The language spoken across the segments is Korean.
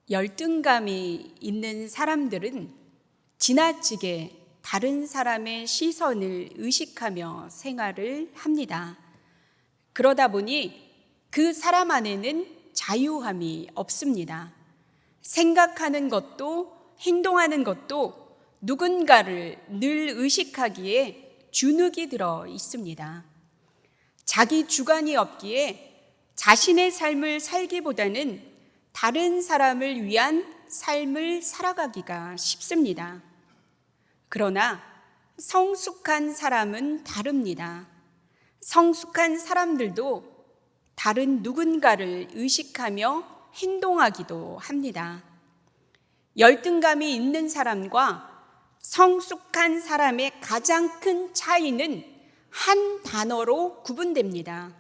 열등감이 있는 사람들은 지나치게 다른 사람의 시선을 의식하며 생활을 합니다. 그러다 보니 그 사람 안에는 자유함이 없습니다. 생각하는 것도 행동하는 것도 누군가를 늘 의식하기에 주눅이 들어 있습니다. 자기 주관이 없기에 자신의 삶을 살기보다는 다른 사람을 위한 삶을 살아가기가 쉽습니다. 그러나 성숙한 사람은 다릅니다. 성숙한 사람들도 다른 누군가를 의식하며 행동하기도 합니다. 열등감이 있는 사람과 성숙한 사람의 가장 큰 차이는 한 단어로 구분됩니다.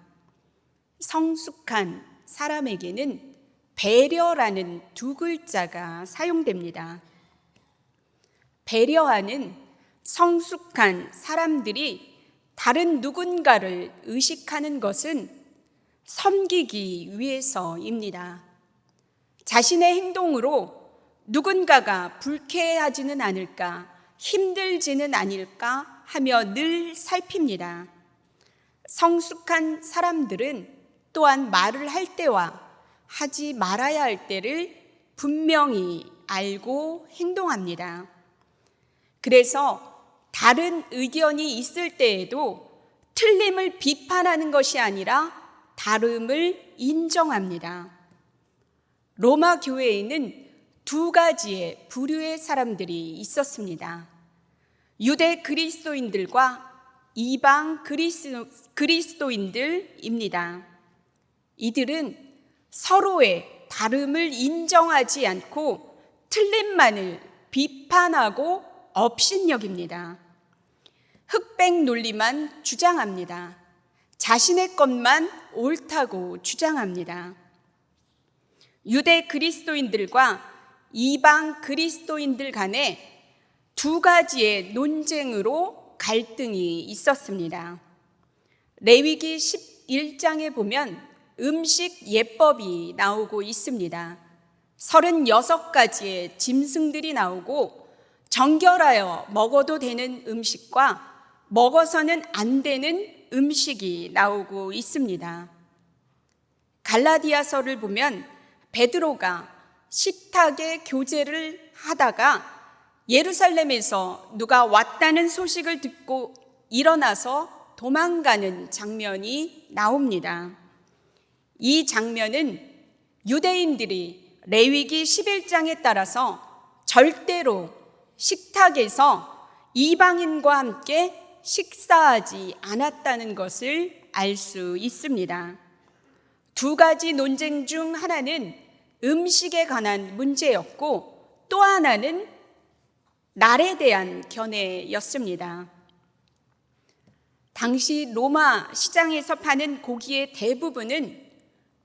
성숙한 사람에게는 배려라는 두 글자가 사용됩니다. 배려하는 성숙한 사람들이 다른 누군가를 의식하는 것은 섬기기 위해서입니다. 자신의 행동으로 누군가가 불쾌해하지는 않을까, 힘들지는 않을까 하며 늘 살핍니다. 성숙한 사람들은 또한 말을 할 때와 하지 말아야 할 때를 분명히 알고 행동합니다. 그래서 다른 의견이 있을 때에도 틀림을 비판하는 것이 아니라 다름을 인정합니다. 로마 교회에는 두 가지의 부류의 사람들이 있었습니다. 유대 그리스도인들과 이방 그리스도인들입니다. 이들은 서로의 다름을 인정하지 않고 틀림만을 비판하고 업신여깁니다. 흑백 논리만 주장합니다. 자신의 것만 옳다고 주장합니다. 유대 그리스도인들과 이방 그리스도인들 간에 두 가지의 논쟁으로 갈등이 있었습니다. 레위기 11장에 보면 음식 예법이 나오고 있습니다. 36가지의 짐승들이 나오고 정결하여 먹어도 되는 음식과 먹어서는 안 되는 음식이 나오고 있습니다. 갈라디아서를 보면 베드로가 식탁의 교제를 하다가 예루살렘에서 누가 왔다는 소식을 듣고 일어나서 도망가는 장면이 나옵니다. 이 장면은 유대인들이 레위기 11장에 따라서 절대로 식탁에서 이방인과 함께 식사하지 않았다는 것을 알 수 있습니다. 두 가지 논쟁 중 하나는 음식에 관한 문제였고 또 하나는 날에 대한 견해였습니다. 당시 로마 시장에서 파는 고기의 대부분은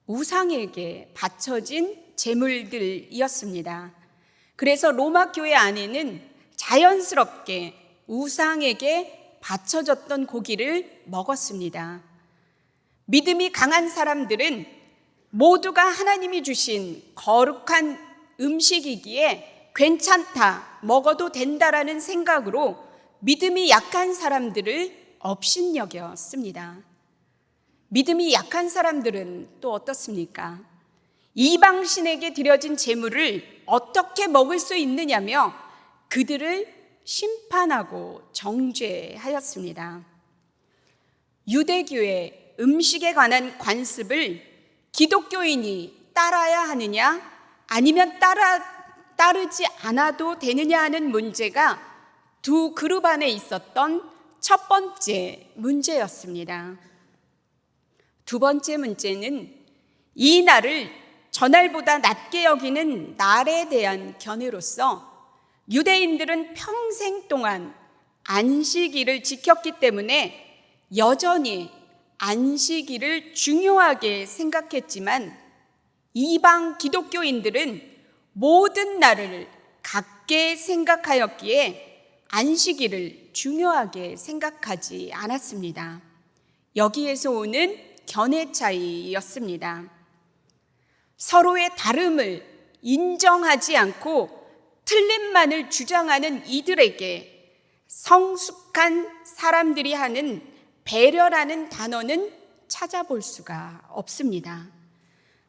우상에게 바쳐진 제물들이었습니다. 그래서 로마 교회 안에는 자연스럽게 우상에게 바쳐졌던 고기를 먹었습니다. 믿음이 강한 사람들은 모두가 하나님이 주신 거룩한 음식이기에 괜찮다, 먹어도 된다라는 생각으로 믿음이 약한 사람들을 업신여겼습니다. 믿음이 약한 사람들은 또 어떻습니까? 이방신에게 드려진 제물을 어떻게 먹을 수 있느냐며 그들을 심판하고 정죄하였습니다. 유대교의 음식에 관한 관습을 기독교인이 따라야 하느냐 아니면 따르지 않아도 되느냐 하는 문제가 두 그룹 안에 있었던 첫 번째 문제였습니다. 두 번째 문제는 이 날을 전날보다 낮게 여기는 날에 대한 견해로서 유대인들은 평생 동안 안식일을 지켰기 때문에 여전히 안식일을 중요하게 생각했지만 이방 기독교인들은 모든 날을 같게 생각하였기에 안식일을 중요하게 생각하지 않았습니다. 여기에서 오는 견해 차이였습니다. 서로의 다름을 인정하지 않고 틀림만을 주장하는 이들에게 성숙한 사람들이 하는 배려라는 단어는 찾아볼 수가 없습니다.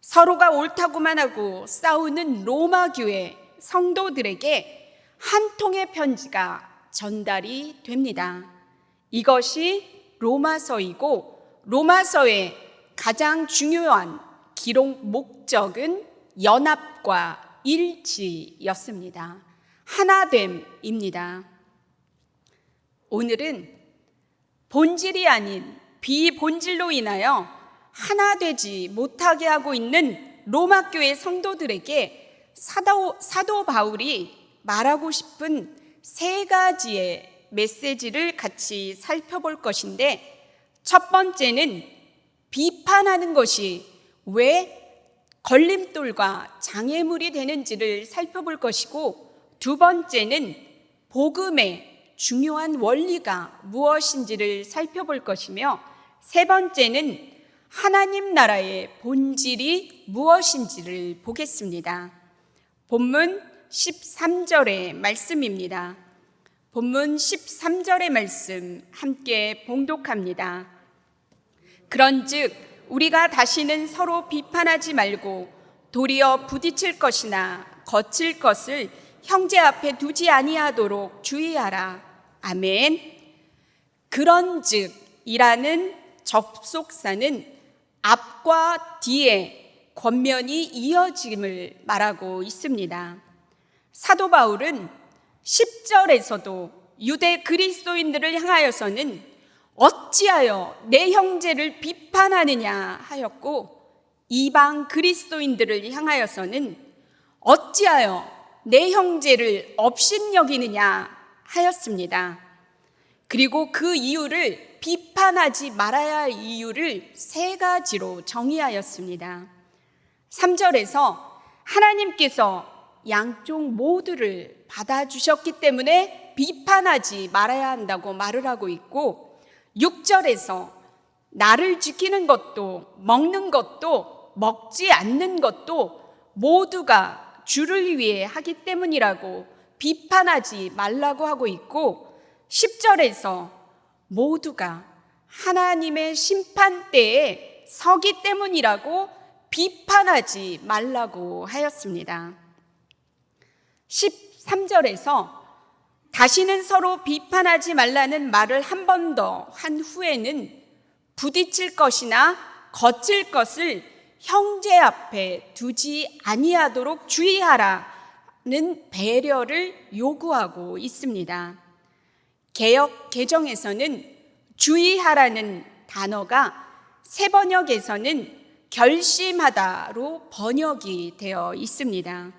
서로가 옳다고만 하고 싸우는 로마 교회 성도들에게 한 통의 편지가 전달이 됩니다. 이것이 로마서이고 로마서의 가장 중요한 기록 목적은 연합과 일치였습니다. 하나됨입니다. 오늘은 본질이 아닌 비본질로 인하여 하나 되지 못하게 하고 있는 로마 교회 성도들에게 사도 바울이 말하고 싶은 세 가지의 메시지를 같이 살펴볼 것인데, 첫 번째는 비판하는 것이 왜 걸림돌과 장애물이 되는지를 살펴볼 것이고, 두 번째는 복음의 중요한 원리가 무엇인지를 살펴볼 것이며, 세 번째는 하나님 나라의 본질이 무엇인지를 보겠습니다. 본문 13절의 말씀입니다. 본문 13절의 말씀 함께 봉독합니다. 그런즉 우리가 다시는 서로 비판하지 말고 도리어 부딪힐 것이나 거칠 것을 형제 앞에 두지 아니하도록 주의하라. 아멘. 그런즉 이라는 접속사는 앞과 뒤에 권면이 이어짐을 말하고 있습니다. 사도 바울은 10절에서도 유대 그리스도인들을 향하여서는 어찌하여 내 형제를 비판하느냐 하였고, 이방 그리스도인들을 향하여서는 어찌하여 내 형제를 업신여기느냐 하였습니다. 그리고 그 이유를, 비판하지 말아야 할 이유를 세 가지로 정의하였습니다. 3절에서 하나님께서 양쪽 모두를 받아주셨기 때문에 비판하지 말아야 한다고 말을 하고 있고, 6절에서 나를 지키는 것도 먹는 것도 먹지 않는 것도 모두가 주를 위해 하기 때문이라고 비판하지 말라고 하고 있고, 10절에서 모두가 하나님의 심판대에 서기 때문이라고 비판하지 말라고 하였습니다. 13절에서 다시는 서로 비판하지 말라는 말을 한 번 더 한 후에는 부딪힐 것이나 거칠 것을 형제 앞에 두지 아니하도록 주의하라는 배려를 요구하고 있습니다. 개역 개정에서는 주의하라는 단어가 새 번역에서는 결심하다로 번역이 되어 있습니다.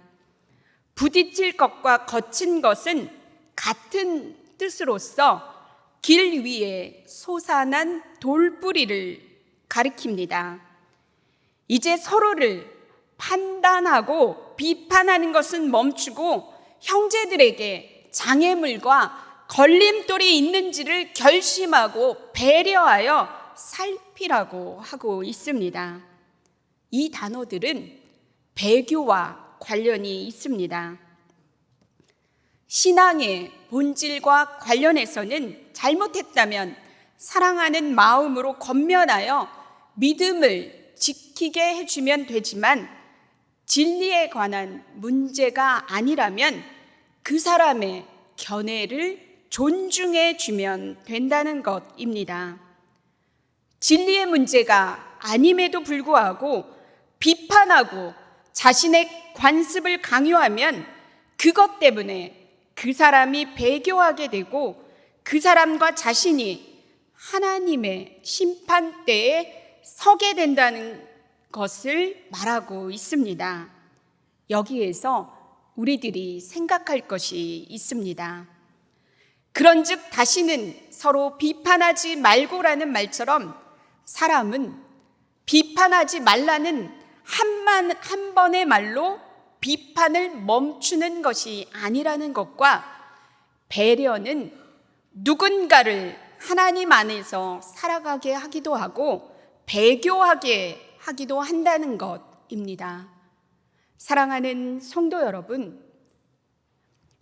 부딪힐 것과 거친 것은 같은 뜻으로서 길 위에 솟아난 돌뿌리를 가리킵니다. 이제 서로를 판단하고 비판하는 것은 멈추고 형제들에게 장애물과 걸림돌이 있는지를 결심하고 배려하여 살피라고 하고 있습니다. 이 단어들은 배교와 관련이 있습니다. 신앙의 본질과 관련해서는 잘못했다면 사랑하는 마음으로 권면하여 믿음을 지키게 해주면 되지만, 진리에 관한 문제가 아니라면 그 사람의 견해를 존중해 주면 된다는 것입니다. 진리의 문제가 아님에도 불구하고 비판하고 자신의 관습을 강요하면 그것 때문에 그 사람이 배교하게 되고 그 사람과 자신이 하나님의 심판대에 서게 된다는 것을 말하고 있습니다. 여기에서 우리들이 생각할 것이 있습니다. 그런즉 다시는 서로 비판하지 말고라는 말처럼 사람은 비판하지 말라는 한 번의 말로 비판을 멈추는 것이 아니라는 것과, 배려는 누군가를 하나님 안에서 살아가게 하기도 하고 배교하게 하기도 한다는 것입니다. 사랑하는 성도 여러분,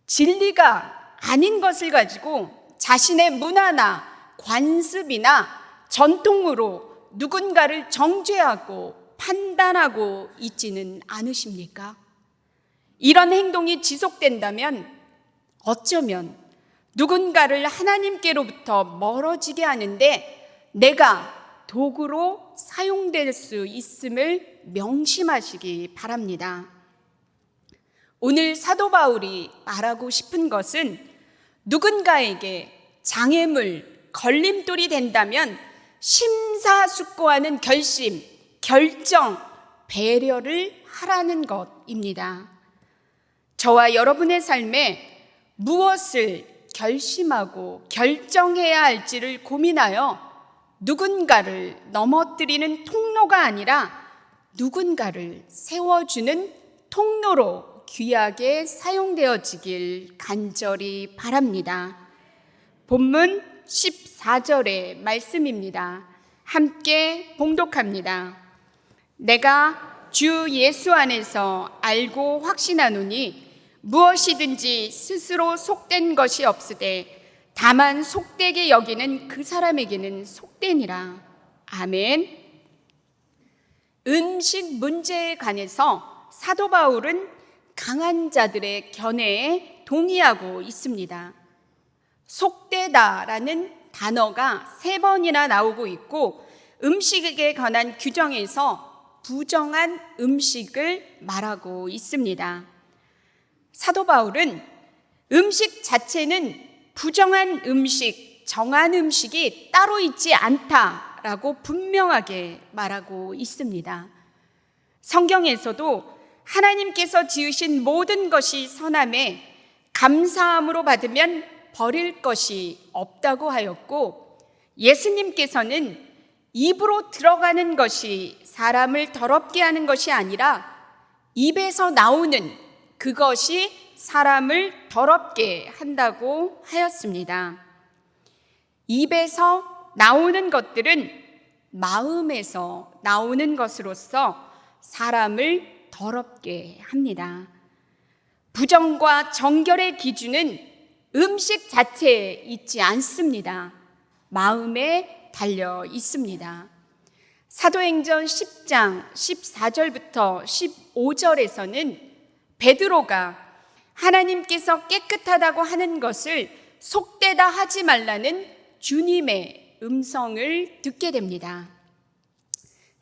진리가 아닌 것을 가지고 자신의 문화나 관습이나 전통으로 누군가를 정죄하고 판단하고 있지는 않으십니까? 이런 행동이 지속된다면 어쩌면 누군가를 하나님께로부터 멀어지게 하는데 내가 도구로 사용될 수 있음을 명심하시기 바랍니다. 오늘 사도 바울이 말하고 싶은 것은 누군가에게 장애물, 걸림돌이 된다면 심사숙고하는 결심, 결정, 배려를 하라는 것입니다. 저와 여러분의 삶에 무엇을 결심하고 결정해야 할지를 고민하여 누군가를 넘어뜨리는 통로가 아니라 누군가를 세워주는 통로로 귀하게 사용되어지길 간절히 바랍니다. 본문 14절의 말씀입니다. 함께 봉독합니다. 내가 주 예수 안에서 알고 확신하노니 무엇이든지 스스로 속된 것이 없으되 다만 속되게 여기는 그 사람에게는 속되니라. 아멘. 음식 문제에 관해서 사도 바울은 강한 자들의 견해에 동의하고 있습니다. 속되다라는 단어가 3번이나 나오고 있고 음식에 관한 규정에서 부정한 음식을 말하고 있습니다. 사도 바울은 음식 자체는 부정한 음식, 정한 음식이 따로 있지 않다라고 분명하게 말하고 있습니다. 성경에서도 하나님께서 지으신 모든 것이 선함에 감사함으로 받으면 버릴 것이 없다고 하였고, 예수님께서는 입으로 들어가는 것이 사람을 더럽게 하는 것이 아니라 입에서 나오는 그것이 사람을 더럽게 한다고 하였습니다. 입에서 나오는 것들은 마음에서 나오는 것으로서 사람을 더럽게 합니다. 부정과 정결의 기준은 음식 자체에 있지 않습니다. 마음에 달려 있습니다. 사도행전 10장 14절부터 15절에서는 베드로가 하나님께서 깨끗하다고 하는 것을 속되다 하지 말라는 주님의 음성을 듣게 됩니다.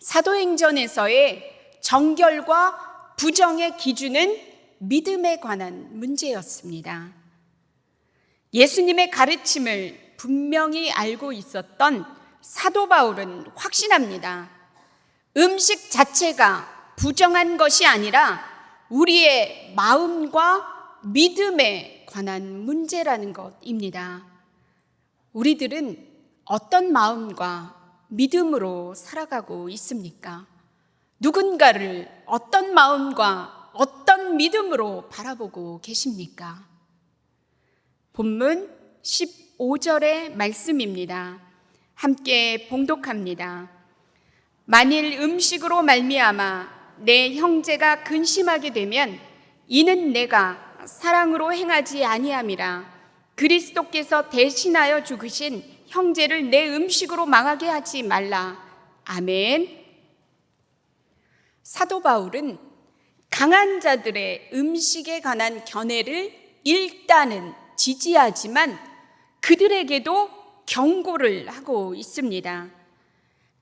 사도행전에서의 정결과 부정의 기준은 믿음에 관한 문제였습니다. 예수님의 가르침을 분명히 알고 있었던 사도 바울은 확신합니다. 음식 자체가 부정한 것이 아니라 우리의 마음과 믿음에 관한 문제라는 것입니다. 우리들은 어떤 마음과 믿음으로 살아가고 있습니까? 누군가를 어떤 마음과 어떤 믿음으로 바라보고 계십니까? 본문 15절의 말씀입니다. 함께 봉독합니다. 만일 음식으로 말미암아 내 형제가 근심하게 되면 이는 내가 사랑으로 행하지 아니함이라. 그리스도께서 대신하여 죽으신 형제를 내 음식으로 망하게 하지 말라. 아멘. 사도 바울은 강한 자들의 음식에 관한 견해를 일단은 지지하지만 그들에게도 경고를 하고 있습니다.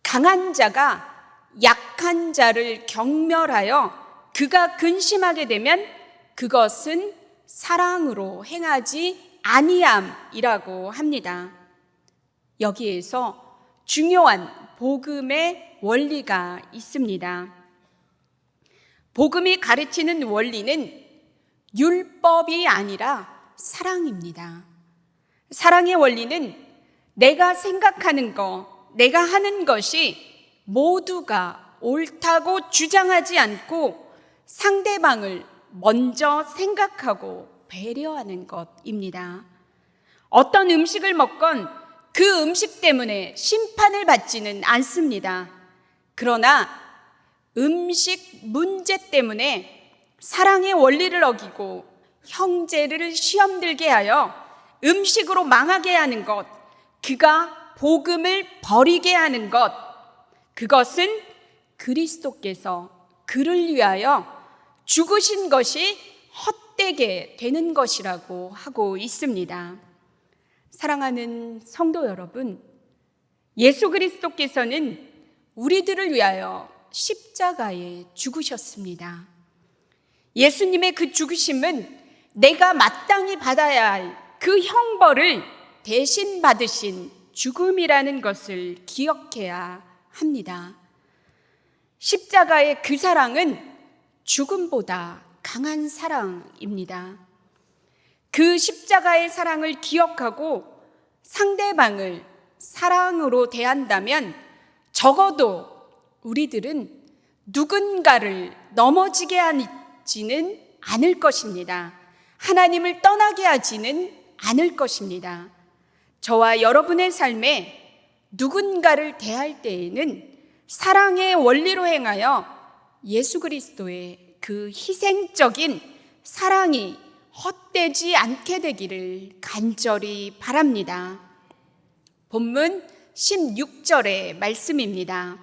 강한 자가 약한 자를 경멸하여 그가 근심하게 되면 그것은 사랑으로 행하지 아니함이라고 합니다. 여기에서 중요한 복음의 원리가 있습니다. 복음이 가르치는 원리는 율법이 아니라 사랑입니다. 사랑의 원리는 내가 생각하는 것, 내가 하는 것이 모두가 옳다고 주장하지 않고 상대방을 먼저 생각하고 배려하는 것입니다. 어떤 음식을 먹건 그 음식 때문에 심판을 받지는 않습니다. 그러나 음식 문제 때문에 사랑의 원리를 어기고 형제를 시험 들게 하여 음식으로 망하게 하는 것, 그가 복음을 버리게 하는 것, 그것은 그리스도께서 그를 위하여 죽으신 것이 헛되게 되는 것이라고 하고 있습니다. 사랑하는 성도 여러분, 예수 그리스도께서는 우리들을 위하여 십자가에 죽으셨습니다. 예수님의 그 죽으심은 내가 마땅히 받아야 할 그 형벌을 대신 받으신 죽음이라는 것을 기억해야 합니다. 십자가의 그 사랑은 죽음보다 강한 사랑입니다. 그 십자가의 사랑을 기억하고 상대방을 사랑으로 대한다면 적어도 우리들은 누군가를 넘어지게 하지는 않을 것입니다. 하나님을 떠나게 하지는 않을 것입니다. 저와 여러분의 삶에 누군가를 대할 때에는 사랑의 원리로 행하여 예수 그리스도의 그 희생적인 사랑이 헛되지 않게 되기를 간절히 바랍니다. 본문 16절의 말씀입니다.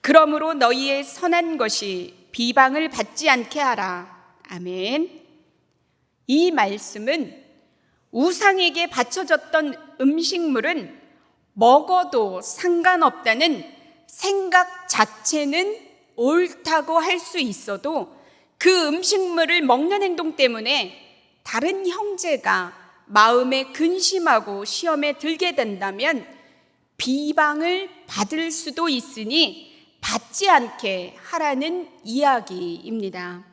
그러므로 너희의 선한 것이 비방을 받지 않게 하라. 아멘. 이 말씀은 우상에게 바쳐졌던 음식물은 먹어도 상관없다는 생각 자체는 옳다고 할 수 있어도 그 음식물을 먹는 행동 때문에 다른 형제가 마음에 근심하고 시험에 들게 된다면 비방을 받을 수도 있으니 받지 않게 하라는 이야기입니다.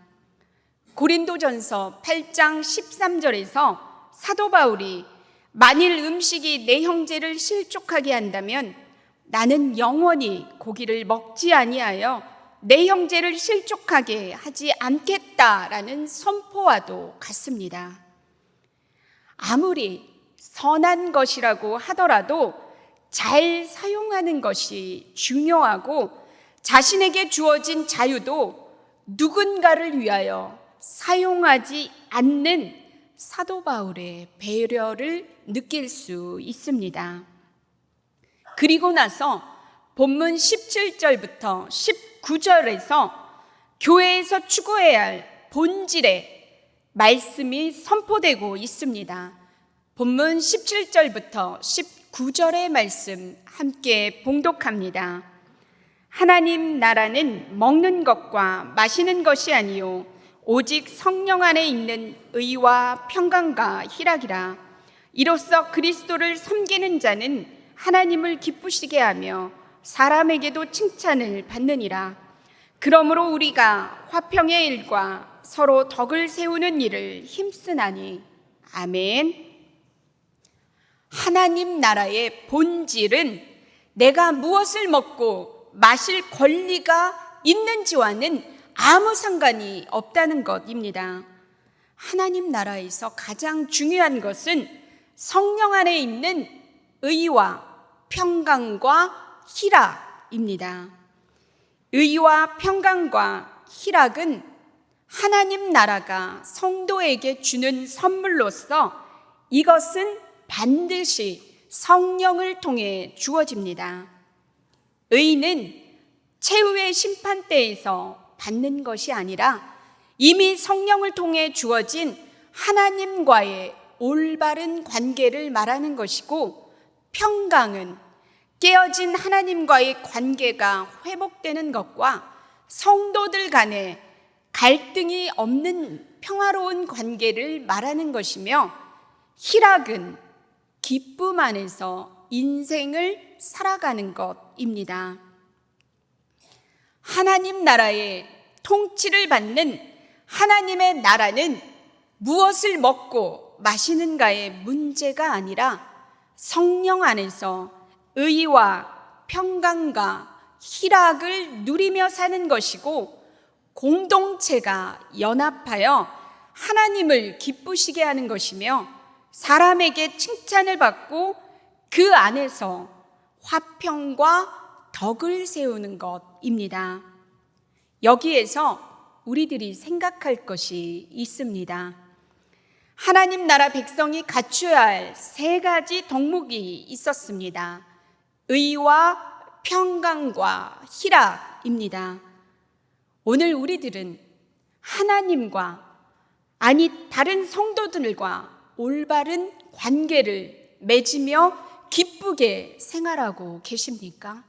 고린도전서 8장 13절에서 사도 바울이 만일 음식이 내 형제를 실족하게 한다면 나는 영원히 고기를 먹지 아니하여 내 형제를 실족하게 하지 않겠다라는 선포와도 같습니다. 아무리 선한 것이라고 하더라도 잘 사용하는 것이 중요하고 자신에게 주어진 자유도 누군가를 위하여 사용하지 않는 사도 바울의 배려를 느낄 수 있습니다. 그리고 나서 본문 17절부터 19절에서 교회에서 추구해야 할 본질의 말씀이 선포되고 있습니다. 본문 17절부터 19절의 말씀 함께 봉독합니다. 하나님 나라는 먹는 것과 마시는 것이 아니요 오직 성령 안에 있는 의와 평강과 희락이라. 이로써 그리스도를 섬기는 자는 하나님을 기쁘시게 하며 사람에게도 칭찬을 받느니라. 그러므로 우리가 화평의 일과 서로 덕을 세우는 일을 힘쓰나니. 아멘. 하나님 나라의 본질은 내가 무엇을 먹고 마실 권리가 있는지와는 아무 상관이 없다는 것입니다. 하나님 나라에서 가장 중요한 것은 성령 안에 있는 의와 평강과 희락입니다. 의와 평강과 희락은 하나님 나라가 성도에게 주는 선물로서 이것은 반드시 성령을 통해 주어집니다. 의는 최후의 심판대에서 받는 것이 아니라 이미 성령을 통해 주어진 하나님과의 올바른 관계를 말하는 것이고, 평강은 깨어진 하나님과의 관계가 회복되는 것과 성도들 간에 갈등이 없는 평화로운 관계를 말하는 것이며, 희락은 기쁨 안에서 인생을 살아가는 것입니다. 하나님 나라의 통치를 받는 하나님의 나라는 무엇을 먹고 마시는가의 문제가 아니라 성령 안에서 의와 평강과 희락을 누리며 사는 것이고, 공동체가 연합하여 하나님을 기쁘시게 하는 것이며 사람에게 칭찬을 받고 그 안에서 화평과 덕을 세우는 것입니다. 여기에서 우리들이 생각할 것이 있습니다. 하나님 나라 백성이 갖추어야 할 세 가지 덕목이 있었습니다. 의와 평강과 희락입니다. 오늘 우리들은 하나님과 다른 성도들과 올바른 관계를 맺으며 기쁘게 생활하고 계십니까?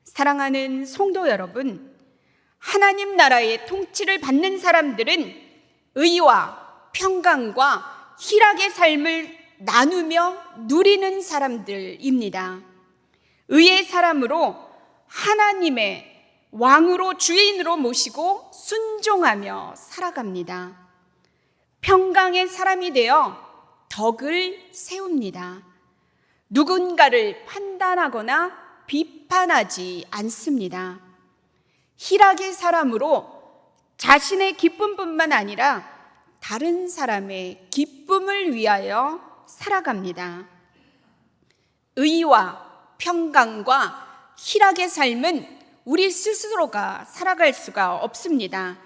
사랑하는 성도 여러분, 하나님 나라의 통치를 받는 사람들은 의와 평강과 희락의 삶을 나누며 누리는 사람들입니다. 의의 사람으로 하나님의 왕으로 주인으로 모시고 순종하며 살아갑니다. 평강의 사람이 되어 덕을 세웁니다. 누군가를 판단하거나 비판하지 않습니다. 희락의 사람으로 자신의 기쁨뿐만 아니라 다른 사람의 기쁨을 위하여 살아갑니다. 의와 평강과 희락의 삶은 우리 스스로가 살아갈 수가 없습니다.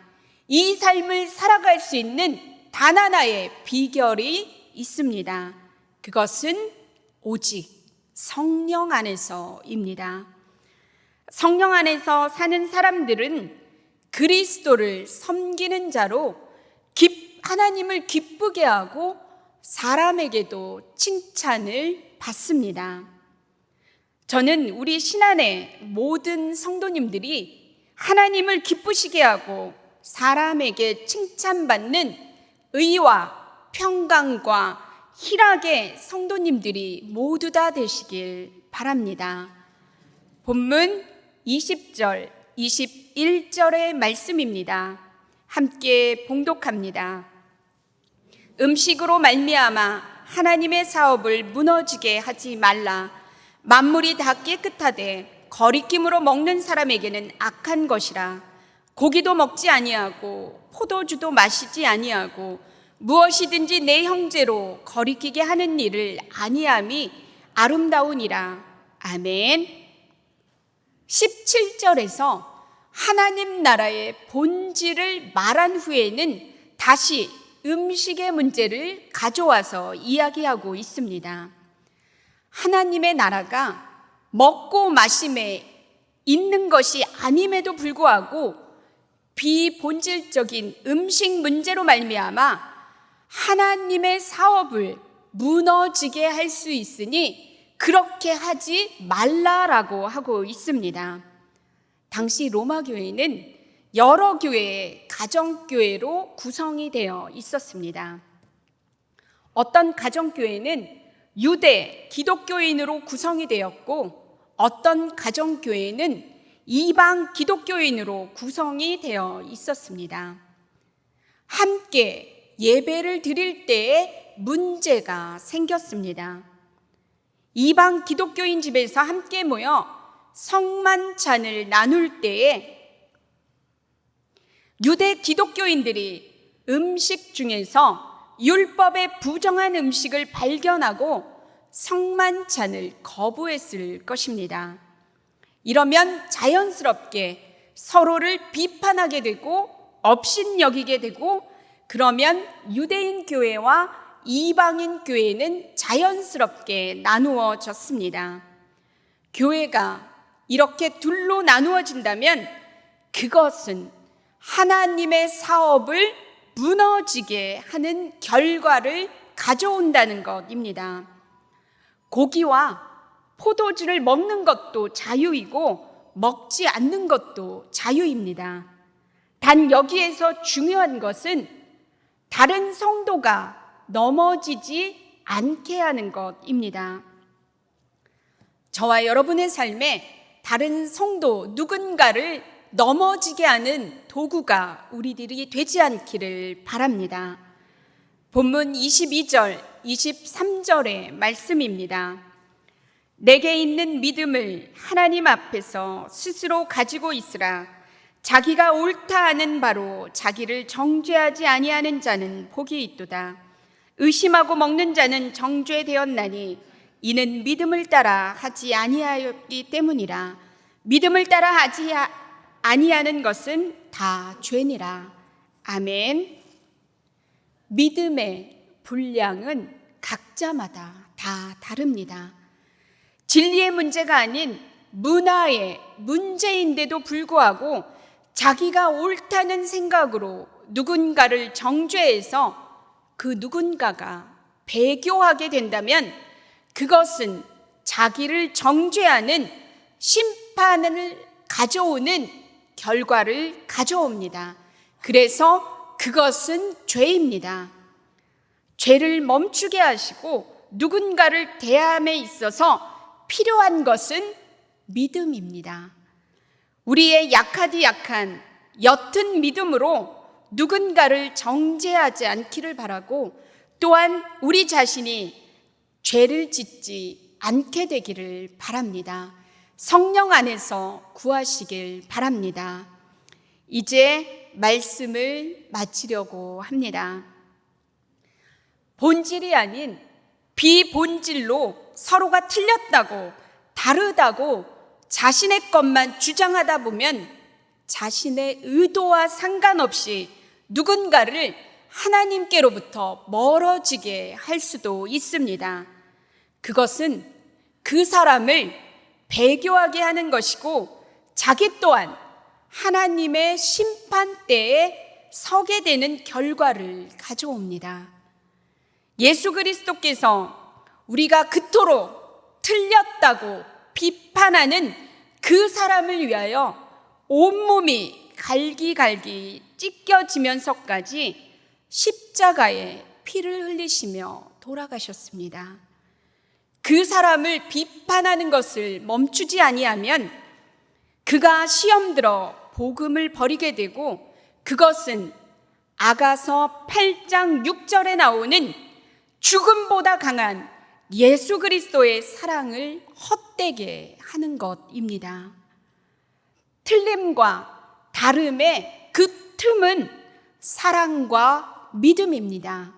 이 삶을 살아갈 수 있는 단 하나의 비결이 있습니다. 그것은 오직 성령 안에서입니다. 성령 안에서 사는 사람들은 그리스도를 섬기는 자로 하나님을 기쁘게 하고 사람에게도 칭찬을 받습니다. 저는 우리 신안의 모든 성도님들이 하나님을 기쁘시게 하고 사람에게 칭찬받는 의와 평강과 희락의 성도님들이 모두 다 되시길 바랍니다. 본문 20절, 21절의 말씀입니다. 함께 봉독합니다. 음식으로 말미암아 하나님의 사업을 무너지게 하지 말라. 만물이 다 깨끗하되 거리낌으로 먹는 사람에게는 악한 것이라. 고기도 먹지 아니하고 포도주도 마시지 아니하고 무엇이든지 내 형제로 거리끼게 하는 일을 아니함이 아름다우니라. 아멘. 17절에서 하나님 나라의 본질을 말한 후에는 다시 음식의 문제를 가져와서 이야기하고 있습니다. 하나님의 나라가 먹고 마심에 있는 것이 아님에도 불구하고 비본질적인 음식 문제로 말미암아 하나님의 사업을 무너지게 할 수 있으니 그렇게 하지 말라라고 하고 있습니다. 당시 로마 교회는 여러 교회의 가정교회로 구성이 되어 있었습니다. 어떤 가정교회는 유대 기독교인으로 구성이 되었고 어떤 가정교회는 이방 기독교인으로 구성이 되어 있었습니다. 함께 예배를 드릴 때에 문제가 생겼습니다. 이방 기독교인 집에서 함께 모여 성만찬을 나눌 때에 유대 기독교인들이 음식 중에서 율법에 부정한 음식을 발견하고 성만찬을 거부했을 것입니다. 이러면 자연스럽게 서로를 비판하게 되고 업신여기게 되고, 그러면 유대인 교회와 이방인 교회는 자연스럽게 나누어졌습니다. 교회가 이렇게 둘로 나누어진다면 그것은 하나님의 사업을 무너지게 하는 결과를 가져온다는 것입니다. 고기와 포도주를 먹는 것도 자유이고 먹지 않는 것도 자유입니다. 단 여기에서 중요한 것은 다른 성도가 넘어지지 않게 하는 것입니다. 저와 여러분의 삶에 다른 성도 누군가를 넘어지게 하는 도구가 우리들이 되지 않기를 바랍니다. 본문 22절, 23절의 말씀입니다. 내게 있는 믿음을 하나님 앞에서 스스로 가지고 있으라. 자기가 옳다 하는 바로 자기를 정죄하지 아니하는 자는 복이 있도다. 의심하고 먹는 자는 정죄되었나니 이는 믿음을 따라 하지 아니하였기 때문이라. 믿음을 따라 아니하는 것은 다 죄니라. 아멘. 믿음의 분량은 각자마다 다 다릅니다. 진리의 문제가 아닌 문화의 문제인데도 불구하고 자기가 옳다는 생각으로 누군가를 정죄해서 그 누군가가 배교하게 된다면 그것은 자기를 정죄하는 심판을 가져오는 결과를 가져옵니다. 그래서 그것은 죄입니다. 죄를 멈추게 하시고 누군가를 대함에 있어서 필요한 것은 믿음입니다. 우리의 약하디 약한 옅은 믿음으로 누군가를 정죄하지 않기를 바라고 또한 우리 자신이 죄를 짓지 않게 되기를 바랍니다. 성령 안에서 구하시길 바랍니다. 이제 말씀을 마치려고 합니다. 본질이 아닌 비본질로 서로가 틀렸다고 다르다고 자신의 것만 주장하다 보면 자신의 의도와 상관없이 누군가를 하나님께로부터 멀어지게 할 수도 있습니다. 그것은 그 사람을 배교하게 하는 것이고 자기 또한 하나님의 심판대에 서게 되는 결과를 가져옵니다. 예수 그리스도께서 우리가 그토록 틀렸다고 비판하는 그 사람을 위하여 온몸이 갈기갈기 찢겨지면서까지 십자가에 피를 흘리시며 돌아가셨습니다. 그 사람을 비판하는 것을 멈추지 아니하면 그가 시험 들어 복음을 버리게 되고 그것은 아가서 8장 6절에 나오는 죽음보다 강한 예수 그리스도의 사랑을 헛되게 하는 것입니다. 틀림과 다름의 그 틈은 사랑과 믿음입니다.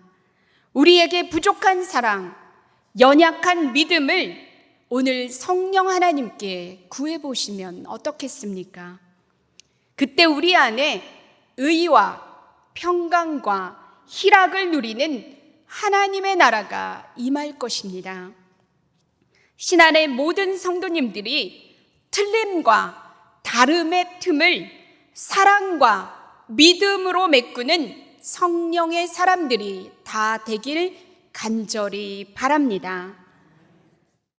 우리에게 부족한 사랑, 연약한 믿음을 오늘 성령 하나님께 구해보시면 어떻겠습니까? 그때 우리 안에 의와 평강과 희락을 누리는 하나님의 나라가 임할 것입니다. 신안의 모든 성도님들이 틀림과 다름의 틈을 사랑과 믿음으로 메꾸는 성령의 사람들이 다 되길 간절히 바랍니다.